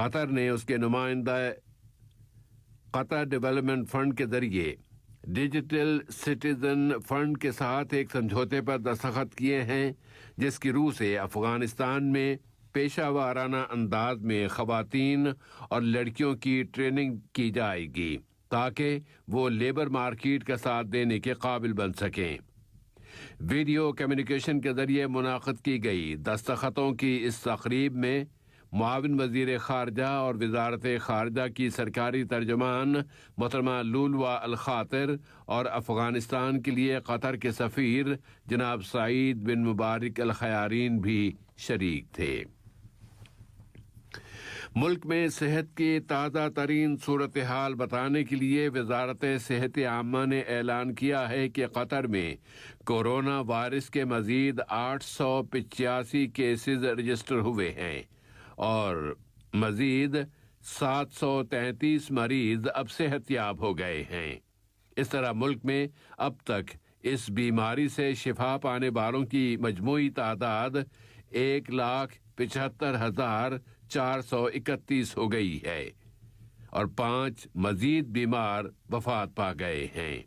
قطر نے اس کے نمائندہ قطر ڈیولپمنٹ فنڈ کے ذریعے ڈیجیٹل سٹیزن فنڈ کے ساتھ ایک سمجھوتے پر دستخط کیے ہیں، جس کی روح سے افغانستان میں پیشہ وارانہ انداز میں خواتین اور لڑکیوں کی ٹریننگ کی جائے گی تاکہ وہ لیبر مارکیٹ کا ساتھ دینے کے قابل بن سکیں۔ ویڈیو کمیونیکیشن کے ذریعے منعقد کی گئی دستخطوں کی اس تقریب میں معاون وزیر خارجہ اور وزارت خارجہ کی سرکاری ترجمان محترمہ لولوا الخاطر اور افغانستان کے لیے قطر کے سفیر جناب سعید بن مبارک الخیارین بھی شریک تھے۔ ملک میں صحت کی تازہ ترین صورتحال بتانے کے لیے وزارت صحت عامہ نے اعلان کیا ہے کہ قطر میں کورونا وائرس کے مزید 885 کیسز رجسٹر ہوئے ہیں اور مزید 733 مریض اب صحت یاب ہو گئے ہیں۔ اس طرح ملک میں اب تک اس بیماری سے شفا پانے والوں کی مجموعی تعداد 1,75,431 ہو گئی ہے اور 5 مزید بیمار وفات پا گئے ہیں۔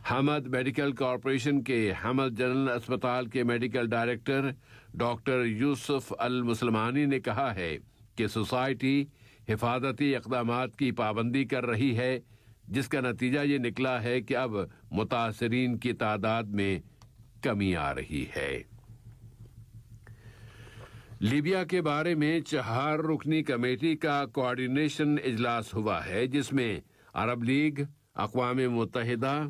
حمد میڈیکل کارپوریشن کے حمد جنرل اسپتال کے میڈیکل ڈائریکٹر ڈاکٹر یوسف المسلمانی نے کہا ہے کہ سوسائٹی حفاظتی اقدامات کی پابندی کر رہی ہے، جس کا نتیجہ یہ نکلا ہے کہ اب متاثرین کی تعداد میں کمی آ رہی ہے۔ لیبیا کے بارے میں 4 رکنی کمیٹی کا کوارڈینیشن اجلاس ہوا ہے، جس میں عرب لیگ، اقوام متحدہ،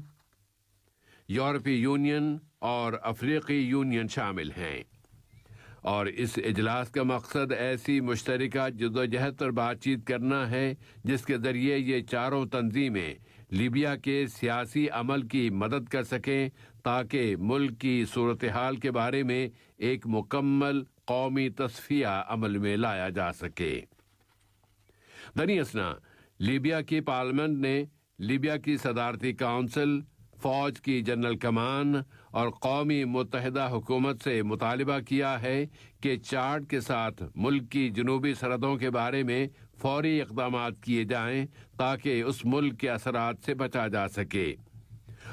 یورپی یونین اور افریقی یونین شامل ہیں، اور اس اجلاس کا مقصد ایسی مشترکہ جدوجہد پر بات چیت کرنا ہے جس کے ذریعے یہ چاروں تنظیمیں لیبیا کے سیاسی عمل کی مدد کر سکیں تاکہ ملک کی صورتحال کے بارے میں ایک مکمل قومی تصفیہ عمل میں لایا جا سکے۔ دنی اسنا لیبیا کی پارلیمنٹ نے لیبیا کی صدارتی کونسل، فوج کی جنرل کمان اور قومی متحدہ حکومت سے مطالبہ کیا ہے کہ چاڈ کے ساتھ ملک کی جنوبی سرحدوں کے بارے میں فوری اقدامات کیے جائیں تاکہ اس ملک کے اثرات سے بچا جا سکے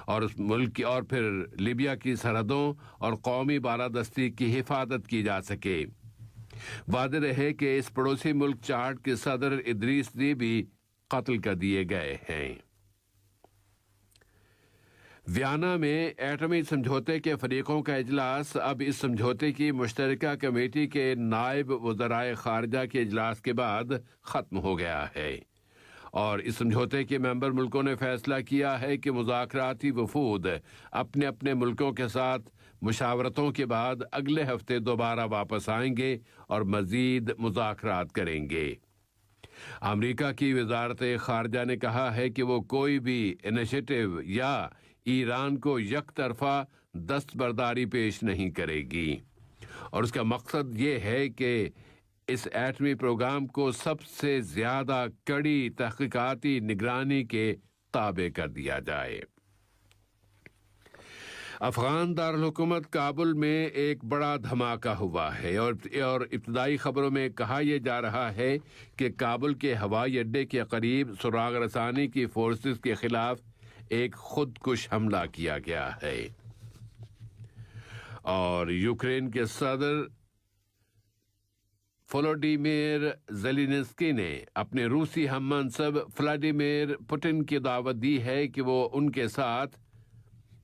اور اس ملک کی اور پھر لیبیا کی سرحدوں اور قومی بالادستی کی حفاظت کی جا سکے۔ واضح رہے کہ اس پڑوسی ملک چاڈ کے صدر ادریس دیبی قتل کر دیے گئے ہیں۔ ویانا میں ایٹمی سمجھوتے کے فریقوں کا اجلاس اب اس سمجھوتے کی مشترکہ کمیٹی کے نائب وزرائے خارجہ کے اجلاس کے بعد ختم ہو گیا ہے، اور اس سمجھوتے کے ممبر ملکوں نے فیصلہ کیا ہے کہ مذاکراتی وفود اپنے اپنے ملکوں کے ساتھ مشاورتوں کے بعد اگلے ہفتے دوبارہ واپس آئیں گے اور مزید مذاکرات کریں گے۔ امریکہ کی وزارت خارجہ نے کہا ہے کہ وہ کوئی بھی انیشیٹو یا ایران کو یک طرفہ دستبرداری پیش نہیں کرے گی، اور اس کا مقصد یہ ہے کہ اس ایٹمی پروگرام کو سب سے زیادہ کڑی تحقیقاتی نگرانی کے تابع کر دیا جائے۔ افغان دارالحکومت کابل میں ایک بڑا دھماکہ ہوا ہے اور ابتدائی خبروں میں کہا یہ جا رہا ہے کہ کابل کے ہوائی اڈے کے قریب سراغ رسانی کی فورسز کے خلاف ایک خودکش حملہ کیا گیا ہے، اور یوکرین کے صدر وولودیمیر زیلنسکی نے اپنے روسی ہم منصب ولادیمیر پوٹن کی دعوت دی ہے کہ وہ ان کے ساتھ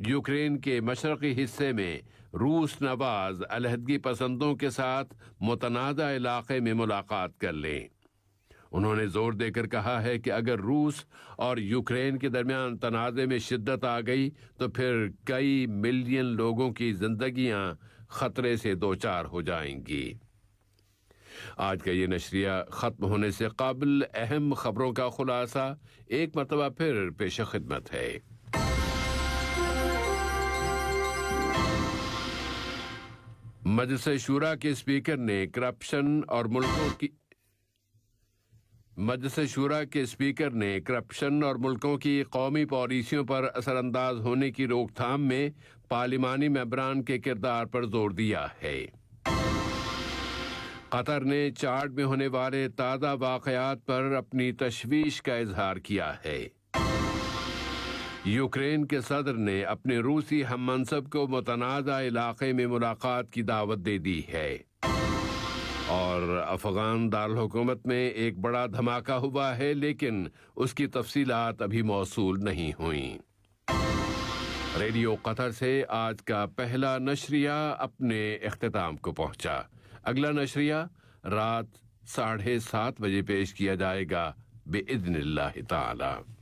یوکرین کے مشرقی حصے میں روس نواز علیحدگی پسندوں کے ساتھ متنازع علاقے میں ملاقات کر لیں۔ انہوں نے زور دے کر کہا ہے کہ اگر روس اور یوکرین کے درمیان تنازع میں شدت آ گئی تو پھر کئی ملین لوگوں کی زندگیاں خطرے سے دوچار ہو جائیں گی۔ آج کا یہ نشریہ ختم ہونے سے قبل اہم خبروں کا خلاصہ ایک مرتبہ پھر پیش خدمت ہے۔ مجلس شورا کے اسپیکر نے کرپشن اور ملکوں کی قومی پالیسیوں پر اثر انداز ہونے کی روک تھام میں پارلیمانی ممبران کے کردار پر زور دیا ہے۔ قطر نے چاڈ میں ہونے والے تازہ واقعات پر اپنی تشویش کا اظہار کیا ہے۔ یوکرین کے صدر نے اپنے روسی ہم منصب کو متنازع علاقے میں ملاقات کی دعوت دے دی ہے۔ اور افغان دارالحکومت میں ایک بڑا دھماکہ ہوا ہے، لیکن اس کی تفصیلات ابھی موصول نہیں ہوئیں۔ ریڈیو قطر سے آج کا پہلا نشریہ اپنے اختتام کو پہنچا۔ اگلا نشریہ رات 7:30 بجے پیش کیا جائے گا بإذن اللہ تعالی۔